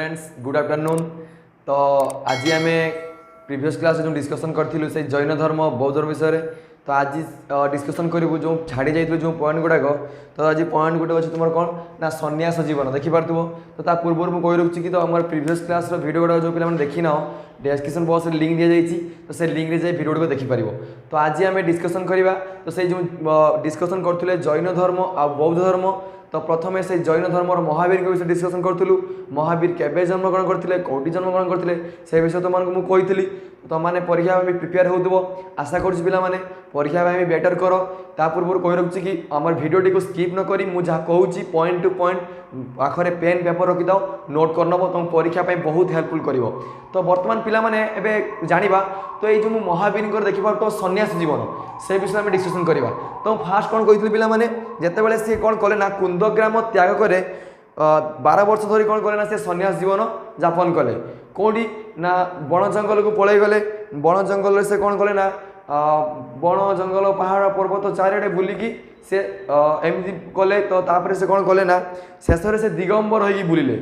Students good afternoon. तो आज आम प्रीवियस क्लास जो डिस्कसन करूँ से जैन धर्म बौद्ध धर्म विषय में, तो आज डिस्कसन करूँ जो छाड़ी जाइए जो पॉइंट गुड़ाक। तो आज पॉइंट गोटे अच्छे तुम कौन ना सन्यास जीवन देखिपो। तो ता पूर्व मुझे कही रखुच्छी कि तो आम प्रीवियस क्लास वीडियो गुड़ा जो पे देखी ना डिस्क्रिप्शन बॉक्स में लिंक दी जाइए, तो से लिंक रे जाए वीडियो गुड़ा देखिपर। तो आज आम डिस्कसन करवा तो से जो डिस्कसन करूँ जैन धर्म आ बौद्ध धर्म। तो प्रथम से जैन धर्म महावीर विषय डिस्कसन करूँ। महावीर केवे जन्मग्रहण करते कौटी जन्मग्रहण करते से विषय तुमको मुझे कही। तो मैंने परीक्षा में प्रिपेयर हो आशा करुँ पे परीक्षा में बेटर कर। ता पूर्व कही रखुच्छी कि आम भिडियो को स्किप न करी मुझे कहूँ पॉइंट टू पॉइंट पाखे पेन पेपर रखी था नोट करनब तुम परीक्षा बहुत हेल्पफुल कर। तो बर्तमान पिला माने एबे जानिबा तो ये जो महावीर देखिपा तो सन्यास जीवन से विषय में डिस्कसन करवा। तो फास्ट कौन कही पिला माने जेतेबेले सी कौन कले ना कुंदग्राम त्याग करे 12 वर्ष धरी कौन कले ना से सन्यास जीवन यापन कले कौटी ना बण जंगल को पलि गले। बण जंगल से कौन कले ना बण जंगल पहाड़ पर्वत चारिड़े बुलिकी से एमती कले। तो तापर से कौन कले ना शेष से दिगंबर होगी बुलिले।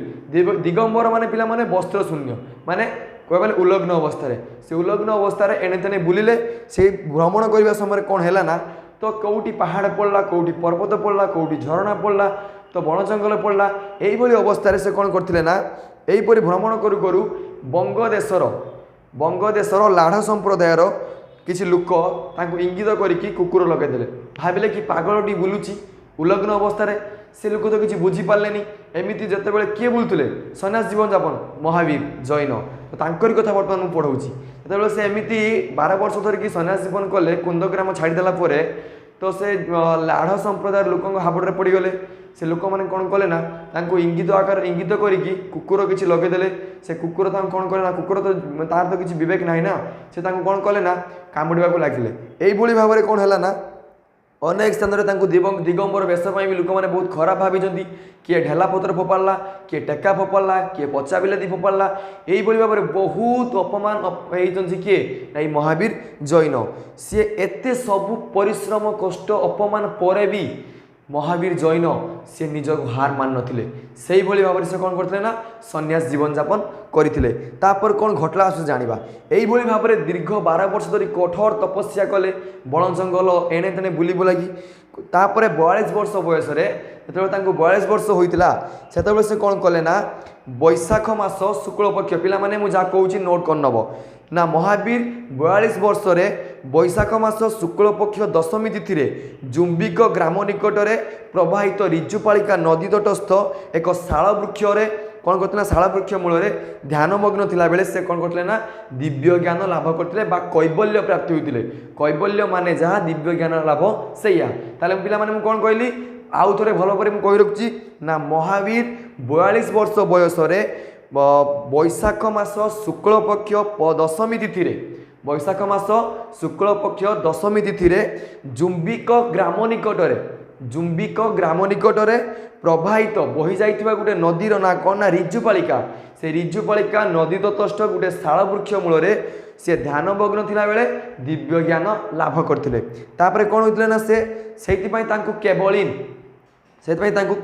दिगंबर माने पिला माने वस्त्र शून्य माने कह उलग्न अवस्था से उलग्न अवस्था एणे तेने बुलिले। से भ्रमण करने समय कौन है ना तो कौटी पहाड़ पड़ला कौटी पर्वत पड़ला कौटी झरणा पड़ला तो बण जंगल पड़ला। यही अवस्था से कौन करते ना यहीपरि भ्रमण करू करू बंगदेशर लाढ़ संप्रदायर किसी लोक इंगित करके कुकुर लगेदेले। भाविले कि पागलटी बुलूची उलग्न अवस्था से लोक तो किसी बुझीपारे। एमती जितेबाला किए बुलूले सन्यास जीवन यापन महावीर जैन तो तांकरी कथा बर्तमान मुझे पढ़ाऊँगी। जो से एमती 12 वर्ष धरिकी सन्यास जीवन कले कुंदग्राम छाड़देला तो से लाढ़ संप्रदाय लोक हाबड़े पड़गले। से लोक मैंने कौन कले ना इंगित आकार इंगित करके कुकुर किसी लगेदेले। से कुकुर कौन कले ना कुकुर तो तार तो किसी विवेक ना से कौन कले ना कामुड़ा लगे। यही भाव में कौन है ना अनेक स्थान में दिगंबर वेश भी लोक मैंने बहुत खराब भावी। किए ढेला पत्र फोपाड़ा किए टेका फोपाड़ा किए पचा बिलाती फोपाड़ा यही भाव में बहुत अपमान किए महावीर जैन। सी एत सबू परिश्रम कष्ट अपमान पर भी महावीर जैन सी निज हार मान नथिले। से भाव में से कौन करते ना सन्यास जीवन यापन करते। तापर कौन घटला आस जाना यही भाव में दीर्घ 12 वर्ष धरी कठोर तपस्या कले बण जंगल एणे तेने बुली बुलागी। तापर 42 वर्ष बयस जो 42 वर्ष होता से से कौन कले ना बैशाख मास शुक्ल पक्ष पिला माने मुझे जहाँ कहूँ नोट करनब ना महावीर 42 वर्ष बैशाख मास शुक्ल पक्ष दशमी तिथि जुम्बिक ग्राम निकट में प्रवाहित रिजुपालिका नदी तटस्थ एक शाल वृक्ष कौन करते ना शाल वृक्ष मूल ध्यानमग्न थिला बेले से कौन करते ना दिव्य ज्ञान लाभ करते कैबल्य प्राप्ति होते। कैबल्य माने जहाँ दिव्य ज्ञान लाभ से पे मैंने कौन कहली आउ थे भल पर कही रखुच्छी ना महावीर 42 वर्ष बयस बैशाख मास शुक्ल पक्ष दशमी तिथि बैशाख मास शुक्ल पक्ष दशमी तिथि जुम्बिक ग्राम निकट प्रवाहित बही जाइथिबा गुटे नदीर ना कौन ना रिजुपालिका। से रिजुपालिका नदी तटस्थ गुटे शाल वृक्ष मूल से ध्यानमग्न थिला बेले दिव्य ज्ञान लाभ करथिले। तापरे कौन होइतले ना से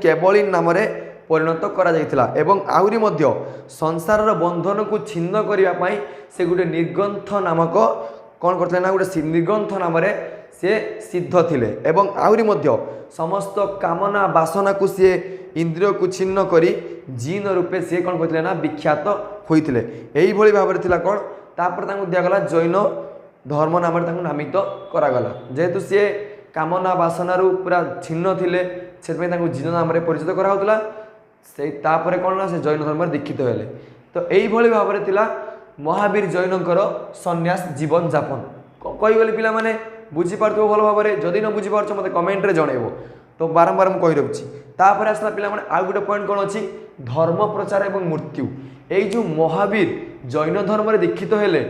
केवलिन नाम परिणत करा जाइथिला। एवं आहुरी मध्य संसार बंधन को छिन्न करिया पाई से गुटे निर्ग्रंथ नामक कौन करथिले ना गुटे निर्ग्रंथ नाम से सिद्ध थिले। एवं आहुरी मध्य समस्त कामना वासना को सी इंद्रिय को छिन्न करी जीन रूपे सी कौन करथिले ना विख्यात होइथिले। यही भाव में थिला कौन तापर दिगला जैन धर्म नाम नामित करागला। जेहेतु सी कामना वासना पूरा छिन्न थिले से जीन नाम परिचित कराउतला। से तापर कौन ना से जैन धर्म दीक्षित हेले। तो यही भाव में थिला महावीर जैनकर सन्यास जीवन यापन कहीगली पिला माने बुझीपार भल भाव में। जदि न बुझीपार मत कमेंट जनइब तो बारंबार मुझे कही रखुच्छी। तापर आसला पिला माने आउ गोटे पॉइंट कौन अच्छी धर्म प्रचार एवं मृत्यु। यही जो महावीर जैन धर्म दीक्षित हेले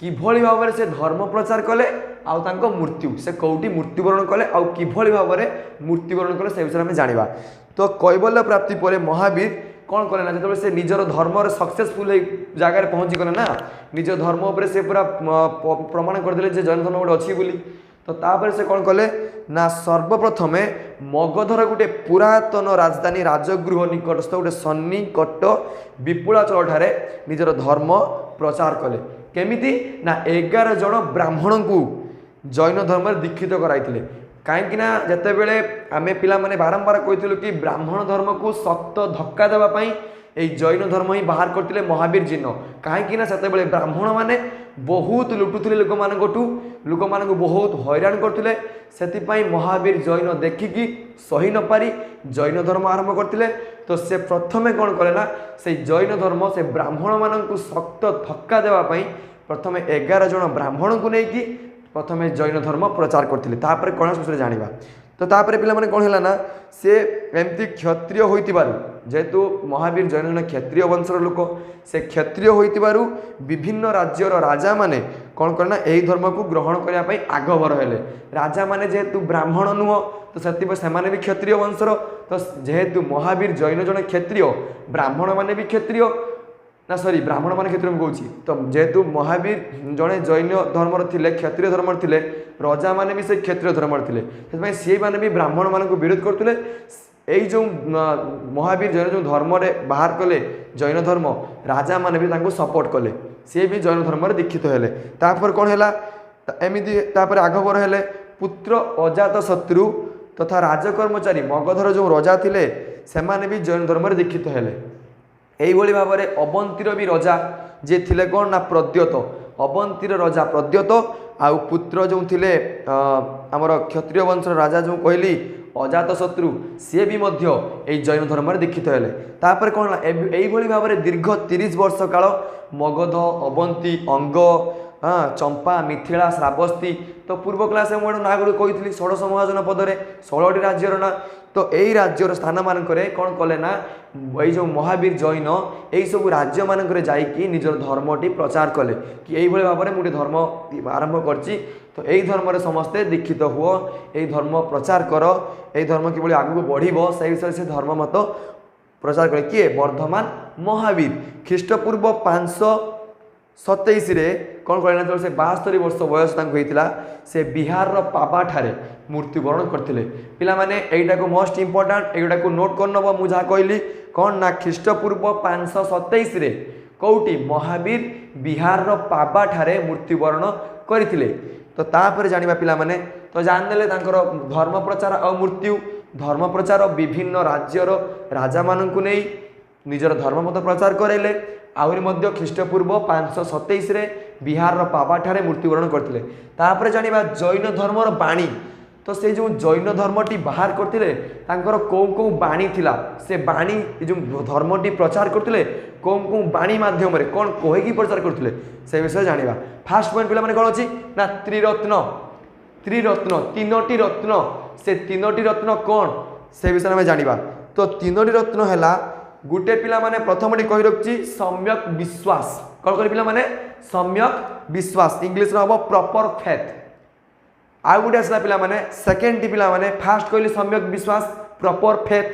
किभली भाव में से धर्म प्रचार कले आउ तांको मृत्यु से कौटी मृत्युवरण कले आउ किभली भाव में मृत्युवरण कले से विषय में जानिबा। तो कैबल्य प्राप्ति पर महावीर कौन कले ना जो से निजर धर्म सक्सेसफुल जगार पहुँची गले ना निज धर्म उपर से पूरा प्रमाण करदे जैन धर्म गोटे अच्छी बोली। तो तापर से कौन कले ना सर्वप्रथमे मगधर गोटे पुरातन राजधानी राजगृह निकटस्थ गोटे सन्निकट विपुलाचल ठारे निजर धर्म प्रचार कले केमिति ना 11 जन ब्राह्मण को जैन धर्म दीक्षित कराइथिले कहीं जिते बड़े आम पे बारंबार कहूँ कि ब्राह्मण धर्म को शक्त धक्का देवाई यही जैन धर्म ही बाहर करते महावीर जिन कहीं से ब्राह्मण मैंने बहुत लुटुले लोक मान बहुत हैरान करते से महावीर जैन देखिकी सही न पारी जैन धर्म आरंभ करते तो से प्रथमे कौन कले ना से जैन धर्म से ब्राह्मण मान शक्त धक्का देवाई प्रथमे 11 जन ब्राह्मण को लेकिन प्रथमे जैन धर्म प्रचार करते कौन विषय जाना तो तापर पे कौन है ना से एमती क्षत्रिय होइतिबारु जेहेतु महावीर जैन जन क्षत्रिय वंशर लोक से क्षत्रिय होइतिबारु विभिन्न राज्यर राजा माने कौन करना यही धर्म को ग्रहण करने आगभर हेले राजा माने जेहेतु ब्राह्मण नुह तो से भी क्षत्रिय वंशर तो जेहेतु महावीर जैन जन क्षत्रिय ब्राह्मण माने भी क्षत्रिय ना सॉरी ब्राह्मण मान क्षेत्र में कहूँ तो जेहेतु महावीर जड़े जैन धर्म थे क्षत्रिय धर्म थे राजा मैंने भी से क्षत्रिय धर्म थे सी मैंने भी ब्राह्मण मान विरोध करते यही जो महावीर जैन जो धर्म बाहर कले जैन धर्म राजा मैंने भी सपोर्ट कले सी भी जैन धर्म दीक्षित हेले तापर कौन है एमती आगभर हेले पुत्र अजात शत्रु तथा राजकर्मचारी मगधर जो राजा थे से भी जैन धर्म दीक्षित हेले यही भाव में अवंतीर भी राजा जे थिले कौन ना प्रद्योत अवंतीर राजा प्रद्योत आउ पुत्र जो थिले आमर क्षत्रिय वंश राजा जो कहली अजात शत्रु सी भी यही जैन धर्म दीक्षित हेले तापर कौन यही भाव में दीर्घ 30 वर्ष काल मगध अवंती अंग चंपा मिथिला श्रावस्ती तो पूर्व क्लास में ना गुड़ कही 16 महाजन पदरे 16टी राज्यर ना तो यही राज्यर स्थान मानक कौन कले ना यही जो महावीर जैन यही सब राज्य मानक जाइकी निजर धर्मटी प्रचार कले कि यही भाव में गोटे धर्म आरंभ करची तो यही धर्म समस्ते दीक्षित हुओ यही धर्म प्रचार कर यही धर्म किभली आगू बढ़िबो से विषय से धर्म मत प्रचार करे किए वर्धमान महावीर ख्रीष्टपूर्व 527 रे कौन कहना से 72 वर्ष बयस होता से बिहार पाबा ठारे मृत्युवरण करते पिला माने एटा को मोस्ट इंपोर्टेंट एटा को नोट कर नब मु जहाँ कहली कौन ना ख्रीष्टपूर्व 527 रे कौटी महावीर बिहार पाबा ठारे मृत्युवरण करथिले तो तापर जानिबा पिला माने तो जानदेले तांकर धर्म प्रचार और मृत्यु धर्म प्रचार विभिन्न राज्यर राजा माननकु नै निजर धर्म मत प्रचार करैले आहरी मध्य ख्रीष्टपूर्व 527 रे बिहार पाबा ठारे मृत्युवरण करथिले तापर जानिबा जैन धर्मर बाणी तो से जो जैन धर्मटी बाहर करथिले तांकर कौ बाणी थिला से बाणी जो धर्मटी प्रचार करथिले कौ बाणी माध्यम रे कौन कहेकी प्रचार करथिले से विषय जानिबा फास्ट पॉइंट पिला माने कोन अछि ना त्रिरत्न तीनोटी रत्न से तीनोटी रत्न कौन से विषय में जानिबा तो तीनोटी रत्न हैला गुटे पिला माने प्रथमटी कहि रखछि सम्यक विश्वास कौन कर पिला माने सम्यक विश्वास इंग्लिश रे हबो प्रॉपर फेथ आउ गुटे आसला पिला माने सेकंड टी पिला माने फास्ट कहली सम्यक विश्वास प्रॉपर फेथ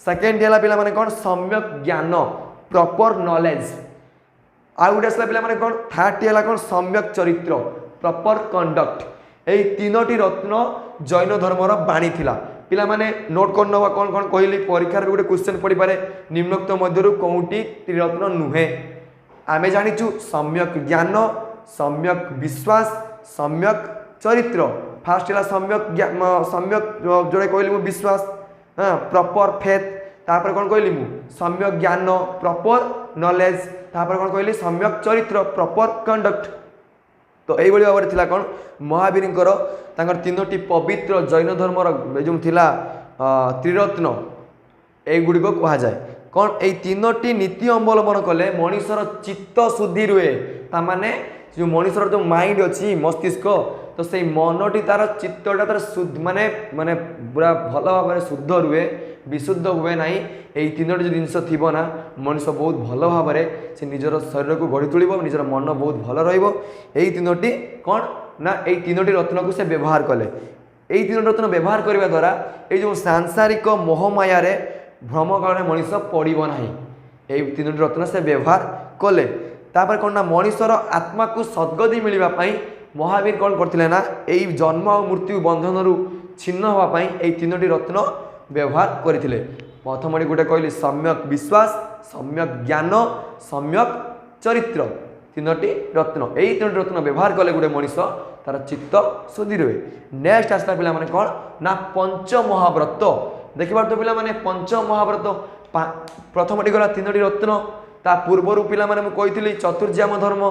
सेकंड हैला पिला माने कौन सम्यक ज्ञान प्रॉपर नॉलेज आउ गुटे आसला पिला माने कौन थर्ड टी हैला कौन सम्यक चरित्र प्रॉपर कंडक्ट यही तीनोटी रत्न जैन धर्मर बाणी थिला पिला माने नोट कर नवा कौन कौन कहली परीक्षा गोटे क्वेश्चन पड़ी पारे निम्नोक्त मध्यरु कौटी त्रिरत्न नुहे आमे जानिचु सम्यक ज्ञान सम्यक विश्वास सम्यक चरित्र फास्ट है सम्यक जोड़े कहली मु विश्वास हाँ प्रॉपर फेथ तापर कौन कहली मु सम्यक ज्ञान प्रॉपर नॉलेज तापर कौन कहली सम्यक चरित्र प्रॉपर कंडक्ट तो यही भाव में कौन महावीर तीनोटी पवित्र जैन धर्मर जो थिला त्रिरत्न युड़िक कह जाए कौन यही तीनोटी नीति अवलंबन कले मनीषर चित्त शुद्धि रुए ताने जो मनीषर जो माइंड अच्छी मस्तिष्क तो से मनटी तार चित्तटा तार शुद्ध माने माने पूरा भल भाव में शुद्ध रुए विशुद्ध हुए ना यही तीनोटी जो जिनस थी ना मनीष बहुत भल भाव में से निजर शरीर को गढ़ी तुल निजर मन बहुत भल रही तीनोटी कौन ना यही तीनोटी रत्न को से व्यवहार कले यही तीनोटी रत्न व्यवहार करने द्वारा ये जो सांसारिक मोहमाया भ्रम कारण मनीष पड़ो ना यही तीनोटी रत्न से व्यवहार कले तापर कौन ना मनीषर आत्मा को सद्गति मिलवाई महावीर कौन करते ना यही जन्म और मृत्यु बंधन छिन्न होगा ये तीनोटी रत्न व्यवहार करते प्रथम गोटे कहली सम्यक विश्वास सम्यक ज्ञान सम्यक चरित्र तीनोटी रत्न यही तीनोटी रत्न व्यवहार कले गोटे मनीष तार चित्त शुद्धि रुहे नेक्स्ट आसला पिला माने कौन ना पंच महाव्रत देखिए तो पिला माने पंच महाव्रत प्रथम गला तीनोटी रत्न ता पूर्वर पिला माने मु कही चतुर्जाम धर्म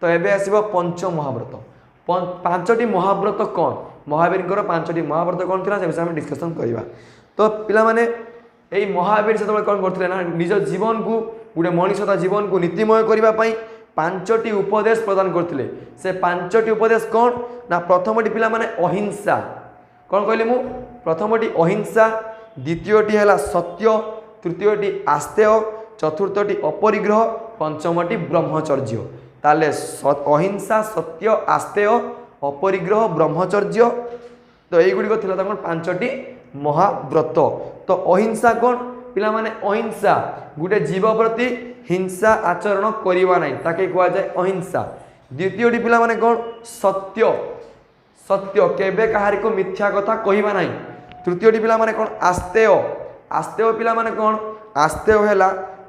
तो एबे आसीबो पंच महाव्रत पांचटी महाव्रत कौन महावीर पांचटी महाव्रत कौन थी से विषय में डिस्कसन करवा तो पिला माने यही महावीर से कौन करते ना निज जीवन को गोटे मनीषता जीवन को नीतिमय करने पांचटी उपदेश प्रदान करते से पांचटी उपदेश कौन ना प्रथमटी पिला माने अहिंसा कौन कहली मु प्रथमटी अहिंसा द्वितीयटी है सत्य तृतीयटी आस्तेय चतुर्थटी अपरिग्रह पंचमटी ब्रह्मचर्य ताले अहिंसा सत्य आस्तेय अपरिग्रह ब्रह्मचर्य तो यहीगुड़िक थी पांचटी महाव्रत तो अहिंसा कौन पिला माने अहिंसा गोटे जीव प्रति हिंसा आचरण करवा नहीं ताके कह जाए अहिंसा द्वितीयटी पिला माने कौन सत्य सत्य केबे कहारी को मिथ्या कथा कहवा नहीं तृतीयटी पिला माने कौन आस्तेय आस्तेय पिला माने कौन आस्तेय है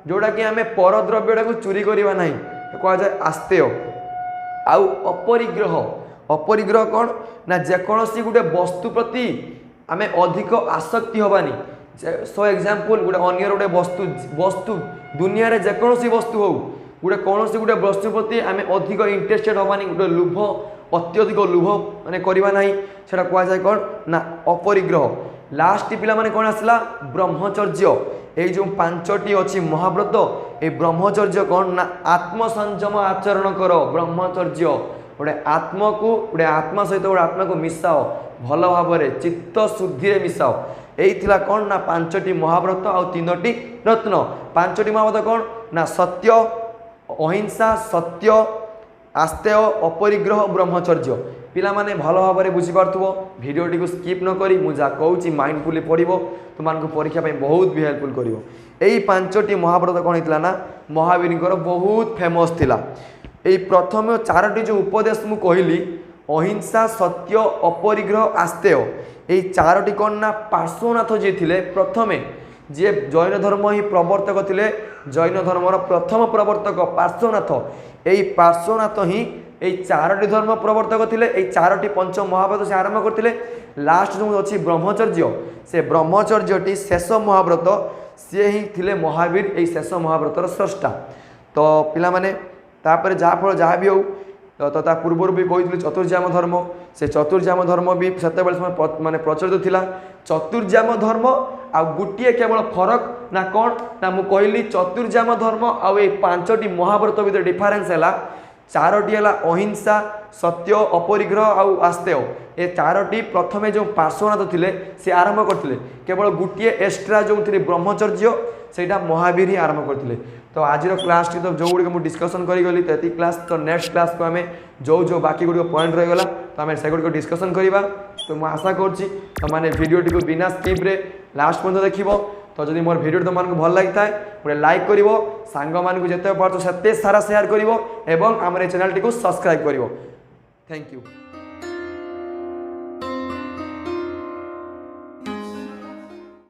जोड़ा कि आम परद्रव्यटा को चोरी करवा नहीं कह जाए आस्तेय आउ अपरिग्रह अपरिग्रह कौन ना जेकोसी गोटे वस्तु प्रति आम अधिक आसक्ति हबानी सो एग्जांपल गोटे अन्य गोटे वस्तु वस्तु दुनिया रे जेकोसी वस्तु हो गोटे कौन गोटे वस्तु प्रति आम अधिक इंटरेस्टेड हबानी गोटे लोभ अत्यधिक लोभ माने करवा नहीं सेटा कह जाए कौन ना अपरिग्रह लास्ट पिला माने कौन आसला ब्रह्मचर्य ये जो पांचटी अच्छी महाव्रत ये ब्रह्मचर्य कौन ना आत्मसंयम आचरण कर ब्रह्मचर्य गोटे आत्मा को गोटे आत्मा सहित गोटे आत्मा को मिसाओ भल भाव में चित्त शुद्धि मिसाओ यही थिला कौन ना पांचटी महाव्रत आउ तीनोटी रत्न पांचटी महाव्रत कौन ना सत्य अहिंसा सत्य आस्तेय अपरिग्रह ब्रह्मचर्य पिला माने भल भाव में बुझीपार्थुव भिडियोटी को स्किप न करी मु जा कहूँ माइंडफुली पढ़ो तुमको परीक्षा बहुत भी हेल्पफुल करिवो एई पांचटी महाव्रत कौन होता ना महावीर बहुत फेमस थिला यही प्रथम चारोटी जो उपदेश मु कहली अहिंसा सत्य अपरिग्रह आस्तेय यही चारोटी कौन ना पार्श्वनाथ जी थे प्रथमे जी जैन धर्म ही प्रवर्तक थे जैन धर्मर प्रथम प्रवर्तक पार्श्वनाथ यही पार्श्वनाथ ही यही चारोटी धर्म प्रवर्तक थे यही चारोटी पंच महाव्रत से आरंभ करते लास्ट जो अच्छी ब्रह्मचर्य से ब्रह्मचर्यटी शेष महाव्रत सी ही थे महावीर यही शेष महाव्रतर स्रष्टा तो पिला माने तापर जहाँ फल जहाँ भी हो तो ता पूर्वर भी कही चतुर्जाम धर्म से चतुर्जाम धर्म भी से माने प्रचलित थिला चतुर्जाम धर्म आ गोटे केवल फरक ना कौन ना मु कहली चतुर्जाम धर्म आउ ये पांचटी महाव्रत भीतर डिफरेन्स है चारोटी है अहिंसा सत्य अपरिग्रह आउ आस्तेय ये चारोटी प्रथमे जो पार्श्वनाथ थे सी आरंभ करते केवल गोटे एक्सट्रा जो थी ब्रह्मचर्य सेटा महावीर ही आरंभ करते तो आज क्लास टी तो जो गुड़ मुझे डिस्कसन करी तो क्लास तो नेक्स्ट क्लास को आम जो जो बाकी गुड़ पॉइंट रहीगला तो आम से गुड़ डिस्कसन करवा तो मुझे आशा करने भिडियोटी को बिना स्किप रे लास्ट पर्यंत देखो तो जब मोर भिडियो तुमको भल लगी था गोटे लाइक कर सांग मान जिते पार्थ से सारा सेयार कर आम चैनल टी को सब्सक्राइब कर थैंक यू।